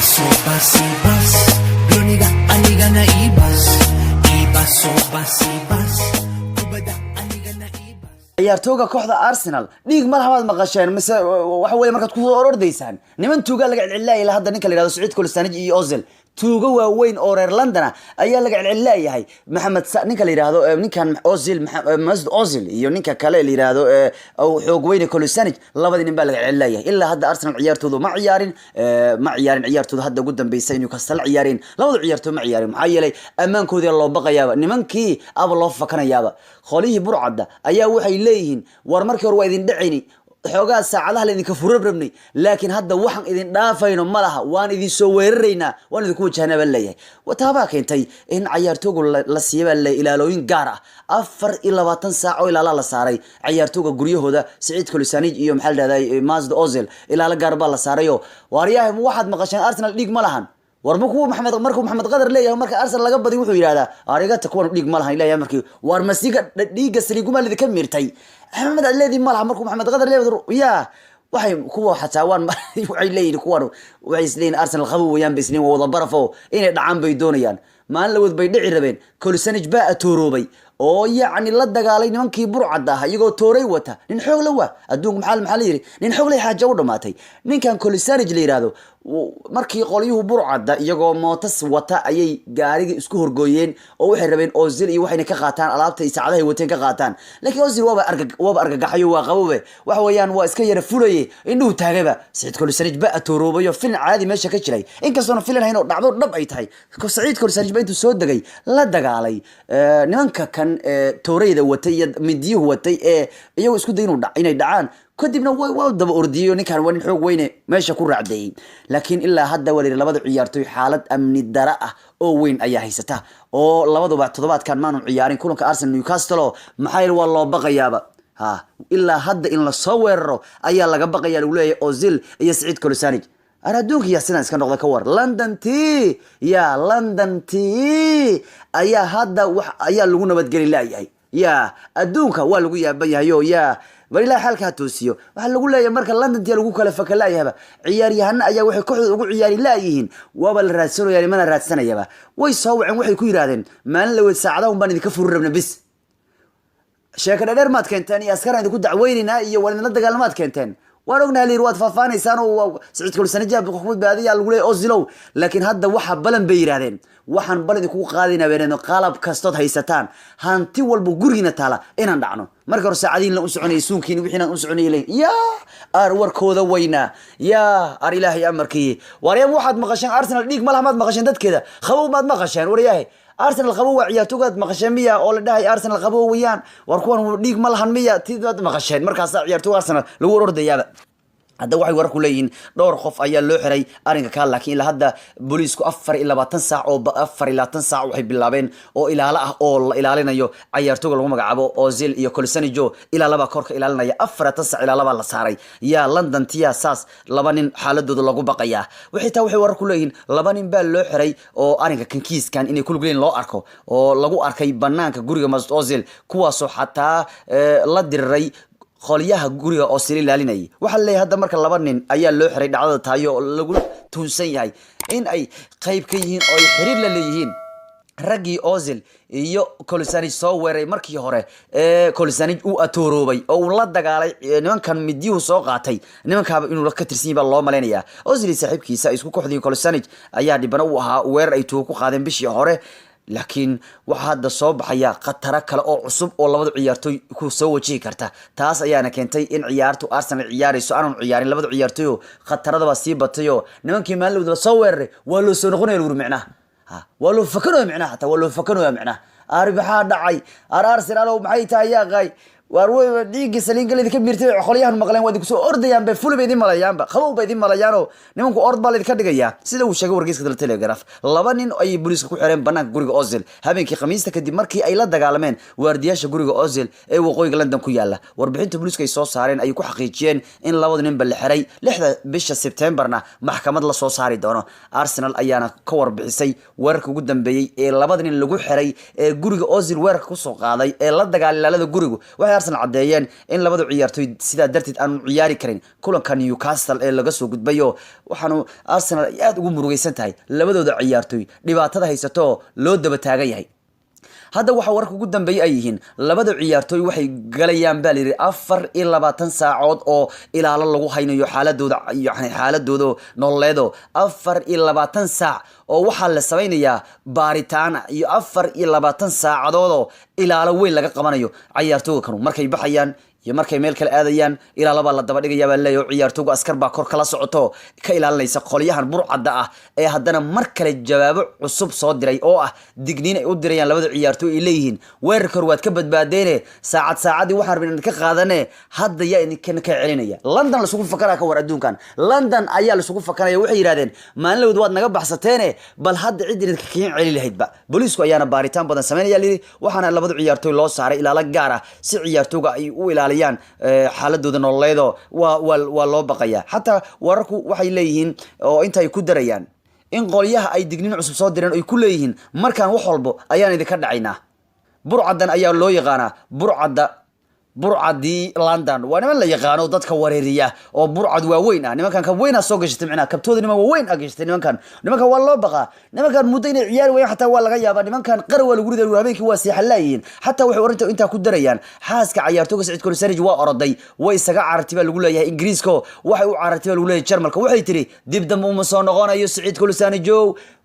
Ibas, ibas, Gloniga, aniga na ibas. Ibas, sobas, ibas, kubada, aniga na ibas. ciyaartooyga kooxda Arsenal dhiig ma lahaad maqasheen mise waxa weeye markaad ku orordaysaan niman tuuga laga cilcilaayay la hadda ninka la yiraahdo Saciid Kolstanij iyo Ozil tuuga waaweyn oo reer London ayaa laga cilcilaayay Maxamed ninka la yiraahdo ninkan Ozil Mesut Ozil iyo ninka kale la yiraahdo oo xoog weyn Kolstanij labadii nin baa laga cilcilaayay ilaa hadda Arsenal ciyaartoodu ma ciyaarin ciyaartoodu hadda ugu dambeysay inuu ka sal ciyaareen labadu ciyaartooy ma ciyaarin maxaa yeelay ammaankoodii loo baqayaaba nimankii aba loo fakanayaaba qolihii burcada ayaa waxay leeyihiin war markii hore waa idin dhacayni xoogaa saacadaha la idinka furabnay laakiin hadda waxaan idin dhaafayno malaha waan idin soo weeraraynaa waan idin ku wajahnaba leeyahay wataaba keentay in ciyaartooygu la siiyay la ilaalooyin gaar ah 24 saac oo ilaala la saaray ciyaartooyga guryahooda Saciid Kolstanij iyo maxal dhahday Mesut Ozil ilaala gaar baa la saarayo wariyahay waxaad maqasheen Arsenal dhiig ma lahan war markuu maxamed qadar leeyahay marka Arsenal laga badiyo wuxuu yiraahdaa arigata kuwan dhiig ma lahan leeyahay markii war masiga dhiiga saliiguma lidka mirtay Ahmed Aledi malaha markuu maxamed qadar leeyahay ya waxay kuwa xataawaan waxay leeyihiin kuwan waxay isleen Arsenal qabow wayaan bisniin wada barafo inay dhacaan bay doonayaan maalin la wad bay dhici rabeen Kolstanij baa atoorobay oo yaani la dagaalay nimankii burcada ah iyagoo tooray wata nin xoog la waa adduunka maxaa la yiri nin xoog leh xaajo u dhamaatay ninkan Kolstanij la yiraahdo markii qolyuhu burcada iyagoo mootas wata ayay gaariga isku horgooyeen oo waxay rabeen Ozil iyo waxayna ka qaataan alaabta ay saacadaha wateen ka qaataan laakiin Ozil waaba argagaxayo waa qabowe waxa weeyaan waa iska yara fulayay indhuhu taagaba Saciid Kolstanij baa atoorobayo film caadi meesha ka jiray inkastoo film hayn oo dhacdo dhab ay tahay Saciid Kolstanij baa intuu soo dagay la dagaalay nimanka kan toorayda watay midiyuhu watay iyagu isku day inay dhacaan kadibna waa daba ordiyo ninkan waa nin xoog weyne meesha ku raacday laakiin ilaa hadda wali labada ciyaartooy xaalad amni dara ah oo weyn ayaa haysata oo labaduba toddobaadkan maanu ciyaarin kulanka Arsenal Newcastle maxay waa loo baqayaaba ilaa hadda in la soo weeraro ayaa laga baqayaa uu leeyahay Ozil iyo Saciid Kolstanij أنا يا سنة إسكان نقطة كوار لندن تي أيا هذا أيا لغونا بتقولي لا يا أدونك والغو يا بيا يا ولله حالك هتوسيو waxaa lagu leeyahay marka London tii lagu kala fakalaayaba ciyaaryahan ayaa waxay kooxda ugu ciyaari laayihiin waba la raadsano yaani mana raadsanayaba way soo waceen waxay ku yiraahdeen maalin la wada saacadaha baan idinka furu rabna bis sheekada dheer maad keenteen iyo askar idinku dacweynina iyo walina la dagaalamaad keenteen waan ognahay liir waad faafaanaysaan oo Saciid Kolstanij xukuumad baadiya lagu leeyahay Ozilow laakiin hadda waxa balan bay yiraahdeen waxaan balan ku qaadina weerano qalab kastood haysataan hanti walba guriina taala inaan dhacno marka hore saacadiin la u soconay suunkiin wixina u soconay ya ar warkooda weyna ya ar ilaahay amarkii wariyam waxaad maqasheen Arsenal dhiig ma lahaad maqasheen dadkeeda qabow maad maqasheen wariyahay Arsenal qabow ciyaartooyad maqasheen miya oo la dhahay Arsenal qabow wayaan war kuwan dhiig ma lahan miya tidad maqasheen markaas ciyaartooy Arsenal lagu ordayaaba hadda waxay war ku leeyihiin dhowr qof ayaa loo xiray arinka ka laakiin ilaa hadda booliisku 24 saac oo 24 saac waxay bilaabeen oo ilaala ah oo la ilaalinayo ciyaartooyga lagu magacaabo Ozil iyo Kolstanij ilaalaba korka ilaalinaya 4 saac ilaalaba la saaray ya London tiya saas laba nin xaaladooda lagu baqaya waxay war ku leeyihiin laba nin baa loo xiray oo arinka kankiiskan inay ku lugleen loo arko oo lagu arkay banaanka guriga Mesut Ozil kuwaas oo xataa la diray qoliyaha guriga oo sii ilaalinay waxa leeyahay hadda marka laba nin ayaa loo xiray dhacdada taayo lagu tuunsan yahay in ay qayb ka yihiin oo xiriir la leeyihiin ragii Ozil iyo Kolstanij soo weeray markii hore Kolstanij uu atoorobay oo la dagaalay nimankan midiyuhu soo qaatay nimankaaba inuu la ka tirsan yahay loo maleynaya Ozil saaxiibkiisa isku kooxdii Kolstanij ayaa dibana u ahaa weerar ay tuugo ku qaadeen bishii hore laakiin waxa hadda soo baxaya qatara kale oo cusub oo labada ciyaartooy ku soo wajihi karta taas ayaana keentay in ciyaartu Arsenal ciyaarayso aanu ciyaarin labada ciyaartooy qatarada ba sii batayo nimankii maalin soo weeraray waa loo soo noqonayo macnaha waa loo fakanayo macnaha taa waa loo fakanayo macnaha arbaxa dhacay Arsenal maxay tahay yaaqay warway dhiigi saliingalida ka mirtay qoliyahan maqleen wadi ku soo ordayaan bay fulbeedii malayaanba qabow bay malayaano nimanku ord baa ka dhigaya sida uu sheegay wargeyska Telegraph laba nin ay booliiska ku xireen banaanka guriga Ozil habeenkii Khamiista kadib markii ay la dagaalameen waardiyaasha guriga Ozil ee waqooyiga London ku yaala warbixinta booliiska ay soo saareen ay ku xaqiijiyeen in labada nin la xiray 6 bisha September-na maxkamad la soo saari doono Arsenal ayaana ka warbixisay wararka ugu dambeeyay ee labada nin lagu xiray ee guriga Ozil weerarka ku soo qaaday ee la dagaalalada guriga waxa Arsenal cadeeyeen in labadu ciyaartoy sidaa darteed aan ciyaari karin kulanka Newcastle ee laga soo gudbayo waxaanu Arsenal aad ugu murugaysan tahay labadooda ciyaartoy dhibaatada haysato loo daba taagan yahay hadda waxa warka ugu dambeeyay ay yihiin labada ciyaartoy waxay galayaan baa la yiri 24 saacood oo ilaalo lagu haynayo xaaladooda nololeedo 24 saac oo waxa la sameeynaya baaritaan iyo 24 saacadood oo ilaalo weyn laga qabanayo ciyaartooyga kanu markay baxayaan iyo markay meel kale aadayaan ilaa laba la daba dhigaya baa leeyahay ciyaartooyga askar baa kor kala socoto ka ilaalinaysa qolyahan burcadda ah ee haddana mar kale jawaabo cusub soo diray oo ah digniin ay u dirayaan labada ciyaartooy ay leeyihiin weerarkor waad ka badbaadeene saacadii waxaan rabin in ka qaadane hadda yaa idinkan ka celinaya London la sugu fakaraa ka war adduunkan London ayaa la sugu fakaraya waxay yiraahdeen maalinlawd waad naga baxsateene bal hadda cid idinka keen celin lahaydba booliisku ayaana baaritaan badan sameynaya waxaana labada ciyaartooy loo saaray ilaala gaar ah si ciyaartooyga ay u ilaaliyaan xaaladooda nololeedo waa loo baqaya hatta wararku waxay leeyihiin oo inta ay ku darayaan in qolyaha ay digniin cusub soo direen ay ku leeyihiin markaan wax walbo ayaan idinka dhacaynaa burcadan ayaa loo yaqaanaa burcadii London waa niman la yaqaano dadka wareeriya oo burcad waaweyn ah nimankan ka weyn soo gashtay macna kabtooda niman waaweyn gashtay nimankan waa loo baqa nimankan muddo inay ciyaar weyn xataa waa laga yaabaa nimankan qar waa lagu riday habeenkii waa seexalaayeen xataa waxay oranto inta ku darayaan xaaska ciyaartooyga Saciid Kolisarij waa oroday way isaga carartiba lagu leeyahay Ingiriiska waxay u carartiba lagu leeyahay Jarmalka waxay tiri dib dambe uma soo noqonayo Saciid Kolisarij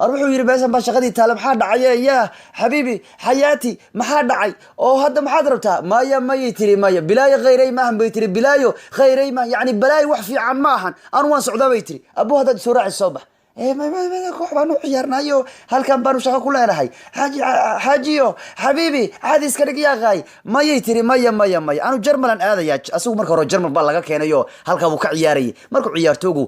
wuxuu yiri baasan ba shaqadii taala maxaa dhacay ya habibi hayati maxaa dhacay oo hadda maxaad rabtaa maya tiri maya bilaayo khayray ma han bay tiri bilaayo khayray ma yani balaayo wax fiican ma ahan aan waan socdaa bay tiri abu hadda soo raaci soo bax koox baanu ciyaarnayo halkan baanu shaqo ku leenahay hajiyo habibi caadi iska dhig yaaqay mayay tiri maya aanu Jarmalan aadaya asugu marka hore Jarmal baa laga keenayo halka uu ka ciyaarayay markuu ciyaartoogu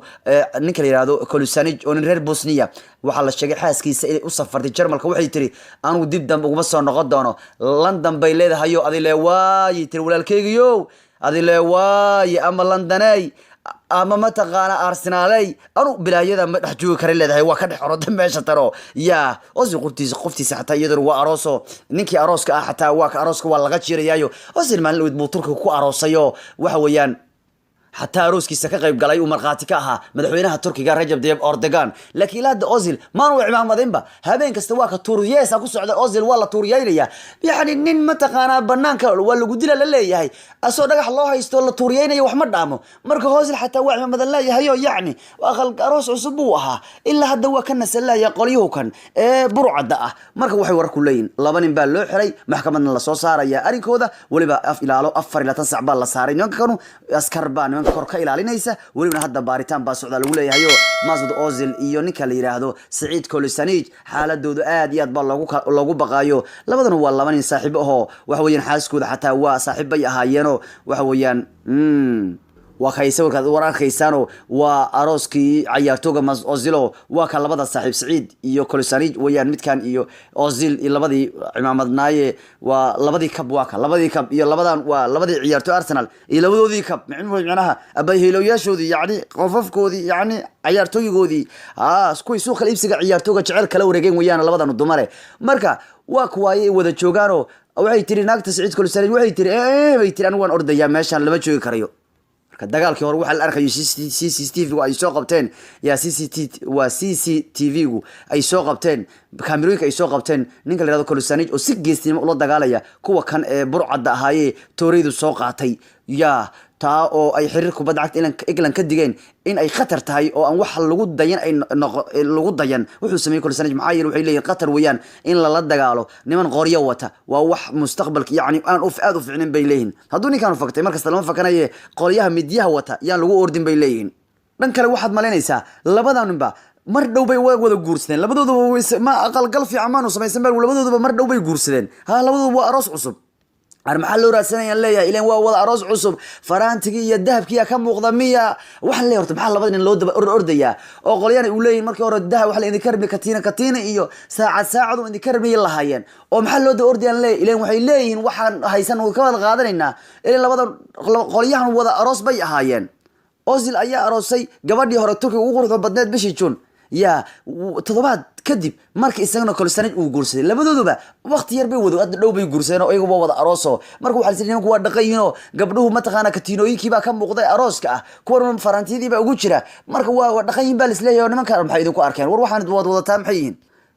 ninka la yiraahdo Kolisarij oo nin reer Bosnia waxa la sheegay xaaskiisa inay u safartay Jarmalka waxay tiri aanu dib dambe uga soo noqon doono London bay leedahay adile waay tiri walaalkeygiyo adile waay ama Londonay ama ma taqaana Arsenalay anu bilaayada ma dhax joogi kare leedahay waa ka dhax oroda meesha taro ya osi qoftiisa xataa iyadoo waa arooso ninkii arooska ah xataa waa ka arooska waa laga jiirayaayo osi maalin uu turkiga ku aroosayo waxa weeyaan حتى روسكي كقيب قال يوم مرقاتي كاها مدحوينها تركي قال رجب ديب أردوغان لكن لا أوزيل ما نوع عمام ذنبه هبين كستواك تورياس أقول سعد أوزيل والله توريايليا يعني نين متقانا بنانك ولا قديلا للي هي أسود رجح الله يستول توريايني وحمد دامه مركو أوزيل حتى وعم مثلا لا هيو يعني وأخل أروس عصبوها إلا هذا هو كان سلا يقوليه كان برعدة مركو وحي ورا كلين لبنان بالو حري محكمة الله صار يا أريك هذا ولي بقى إلى أفر إلى تنسع بالله صارين كانوا أسكربان kor ka ilaalinaysa waliba hadda baaritaan baa socda lagu leeyahay Masud Ozil iyo ninka la yiraahdo Saciid Kolisarij xaaladoodu aad iyo aad baa lagu baqaayo labadan waa laba nin saaxiib ah wax weeyaan xaaskooda xataa waa saaxiib ay ahaayeen wax weeyaan وكايسا وراكيسانو واروسكي عيارتوغا ماس اوزيلو وكا لبدا صاحب سعيد iyo Kolisarij wayaan midkan iyo Ozil iyo labadii ciimamadnaaye waa labadii kab iyo labadan waa labadii ciyaarto Arsenal iyo labadoodii kab macnaha abay heeloyaashoodii yani qofafkoodii yani ciyaartooygoodii isku suuq iibsiga ciyaartooga jecel kala wareegeen wayaan labadan dumare marka waa kuwaayay wada joogaano waxay tiri naagta Saciid Kolisarij waxay tiri bay tiri aan waan ordaya meeshan lama joogi karayo dagaalkii hore waxa la arkayo CCTV ay soo qabteen ya CCTV ay soo qabteen kaamirooyinka ay soo qabteen ninka la yiraahdo Kolisarij oo si geesnimo ula dagaalaya kuwa kan ee burcadda ahaaye tooridu soo qaatay ya taa oo ay xiriir kubadda cagta England ka digeen in ay khatar tahay oo aan wax lagu dayan wuxuu sameeyay Kolisarij maxaa yeelay waxay leeyihiin khatar weeyaan in la dagaalo niman qooryo wata waa wax mustaqbalka yani aan aad u fiicnin bay leeyihiin hadduu ninkan faktay markasta lama fakanaye qolyaha midyaha wata yaan lagu ordin bay leeyihiin dhan kale waxaad malaynaysaa labadanba mar dhow bay wada guursadeen labadooduba ma aqal gal fiican ma samaysan bal labadooduba mar dhow bay guursadeen labadooduba waa aroos cusub maxaa loo raadsanayaan leeyahay ileen waa wada aroos cusub faraantiga iyo dahabkiya ka muuqda miya wax la horta maxaa labada nin loo daba ordaya oo qolyana uu leeyahay markii hore dahab wax la idin karmi katiina iyo saacad idin karmi lahaayeen oo maxaa loo daba ordayaan leeyahay ileen waxay leeyihiin waxaan haysan oo ka wada qaadanaynaa ileen labada qolyahan wada aroos bay ahaayeen Ozil ayaa aroosay gabadhii hore Turkiga ugu quruxda badneed bishii June ya todobaad kadib marka isagana Kolasinac uu guursaday labadooduba waqti yar bay wado hadda dhow bay guursadeen oo iyagu wada arooso marka waxa la yidhi nimanku waa dhaqayino gabdhuhu ma taqaana katiinooyinkii baa ka muuqday arooska ah kuwan farantidii baa ugu jira marka waa dhaqayin baa la isleeyahay nimanka maxay idinku arkeen war waxaan wadataa maxay yihiin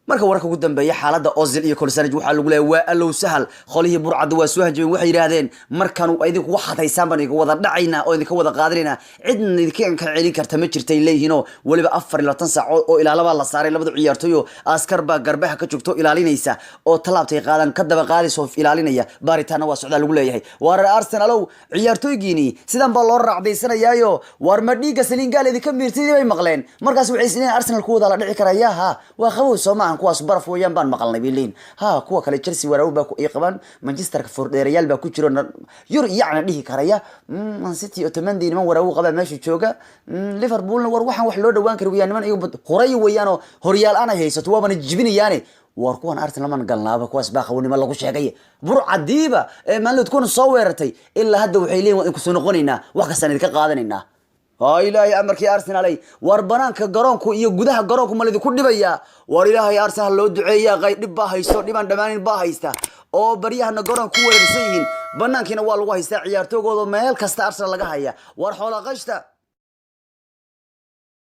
marka wararka ugu dambeeya xaaladda Ozil iyo Kolasinac waxa lagu leeyahay waa allow sahal qolihii burcad waa soo hanjabeen waxay yiraahdeen markan idinku wax hadaysaan baan iga wada dhacayna oo idinka wada qaadanayna cidna idinka ka celin karta ma jirtay leeyhiino waliba 24 saac oo ilaalaba la saaray labada ciyaartoy oo askar baa garbaha ka joogto ilaalinaysa oo talaabtay qaadan ka daba qaadayso ilaalinaya baaritaana waa socda lagu leeyahay war Arsenal ciyaartoygiini sidan baa loo raacdaysanayaayo war ma dhiiga Senegal idinka miirtay bay maqleen markaas waxay isleen Arsenal ku wada la dhici karaya waa qabow Soomaa kuwaas baraf weeyaan baan maqalnay bileen kuwa kale Chelsea waraaw baa ku qaban Manchester Fordheerayaal baa ku jiro yur yaacna dhihi karaya Man City oo tamandii niman waraaw qaba meesha jooga Liverpool war waxaan wax loo dhawaan karo weeyaan niman iyagu horay weeyaan oo horyaal aan haysato waabana jibinayaane war kuwan Arsenal man galnaaba kuwaas baa qawnimo lagu sheegay burcadiiba maanlad kun soo weerartay ilaa hadda waxay leeyihiin in ku soo noqonaynaa wax ka sanad ka qaadanaynaa إلهي أمرك يا أرسنال علي واربنانك جرانكو يجودها جرانكو ما الذي كل بيا وإلهي يا أرسنال لو دعية غير نباه يستو نبان دمان نباه يستا أو بريها نجرانكو ورسين بنانك نوال واه يستا عيارتو قولوا مال كست أرسنال لقاها يا وارحولا غشتا